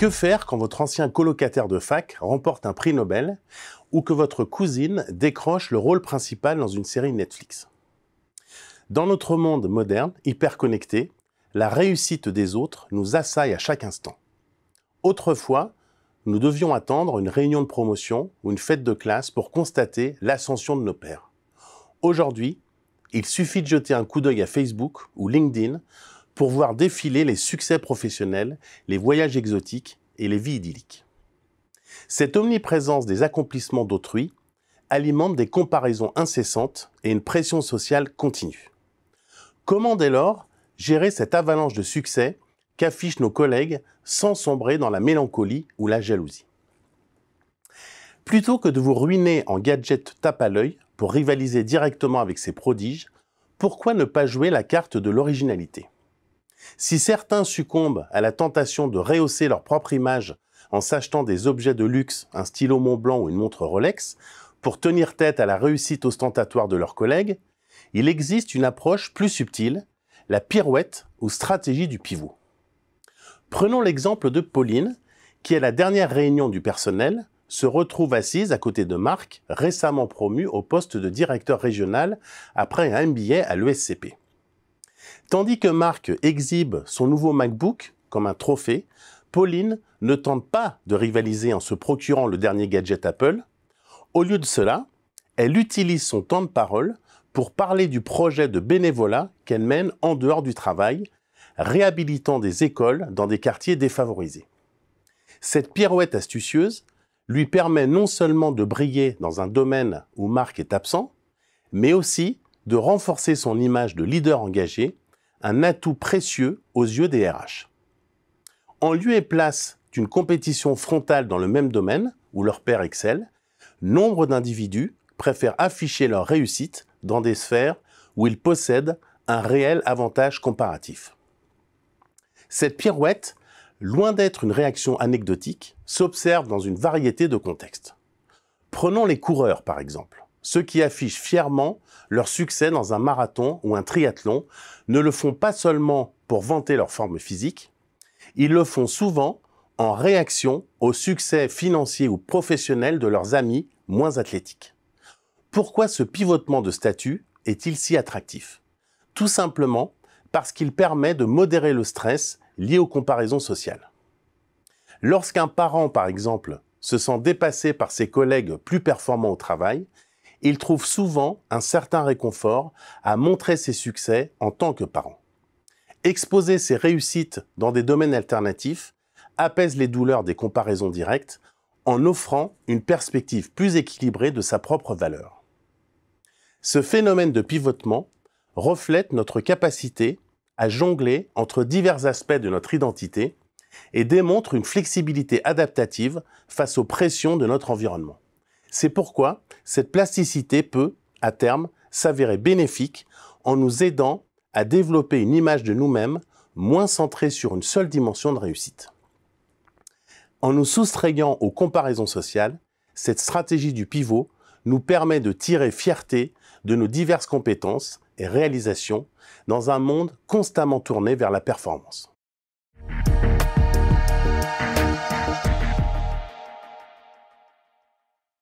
Que faire quand votre ancien colocataire de fac remporte un prix Nobel ou que votre cousine décroche le rôle principal dans une série Netflix? Dans notre monde moderne, hyper connecté, la réussite des autres nous assaille à chaque instant. Autrefois, nous devions attendre une réunion de promotion ou une fête de classe pour constater l'ascension de nos pairs. Aujourd'hui, il suffit de jeter un coup d'œil à Facebook ou LinkedIn pour voir défiler les succès professionnels, les voyages exotiques et les vies idylliques. Cette omniprésence des accomplissements d'autrui alimente des comparaisons incessantes et une pression sociale continue. Comment dès lors gérer cette avalanche de succès qu'affichent nos collègues sans sombrer dans la mélancolie ou la jalousie? Plutôt que de vous ruiner en gadget tape à l'œil pour rivaliser directement avec ces prodiges, pourquoi ne pas jouer la carte de l'originalité? Si certains succombent à la tentation de rehausser leur propre image en s'achetant des objets de luxe, un stylo Montblanc ou une montre Rolex, pour tenir tête à la réussite ostentatoire de leurs collègues, il existe une approche plus subtile, la pirouette ou stratégie du pivot. Prenons l'exemple de Pauline, qui à la dernière réunion du personnel se retrouve assise à côté de Marc, récemment promu au poste de directeur régional après un MBA à l'ESCP. Tandis que Marc exhibe son nouveau MacBook comme un trophée, Pauline ne tente pas de rivaliser en se procurant le dernier gadget Apple. Au lieu de cela, elle utilise son temps de parole pour parler du projet de bénévolat qu'elle mène en dehors du travail, réhabilitant des écoles dans des quartiers défavorisés. Cette pirouette astucieuse lui permet non seulement de briller dans un domaine où Marc est absent, mais aussi de renforcer son image de leader engagé, un atout précieux aux yeux des RH. En lieu et place d'une compétition frontale dans le même domaine, où leur pairs excellent, nombre d'individus préfèrent afficher leur réussite dans des sphères où ils possèdent un réel avantage comparatif. Cette pirouette, loin d'être une réaction anecdotique, s'observe dans une variété de contextes. Prenons les coureurs par exemple. Ceux qui affichent fièrement leur succès dans un marathon ou un triathlon ne le font pas seulement pour vanter leur forme physique, ils le font souvent en réaction au succès financier ou professionnel de leurs amis moins athlétiques. Pourquoi ce pivotement de statut est-il si attractif? Tout simplement parce qu'il permet de modérer le stress lié aux comparaisons sociales. Lorsqu'un parent, par exemple, se sent dépassé par ses collègues plus performants au travail, il trouve souvent un certain réconfort à montrer ses succès en tant que parent. Exposer ses réussites dans des domaines alternatifs apaise les douleurs des comparaisons directes en offrant une perspective plus équilibrée de sa propre valeur. Ce phénomène de pivotement reflète notre capacité à jongler entre divers aspects de notre identité et démontre une flexibilité adaptative face aux pressions de notre environnement. C'est pourquoi cette plasticité peut, à terme, s'avérer bénéfique en nous aidant à développer une image de nous-mêmes moins centrée sur une seule dimension de réussite. En nous soustrayant aux comparaisons sociales, cette stratégie du pivot nous permet de tirer fierté de nos diverses compétences et réalisations dans un monde constamment tourné vers la performance.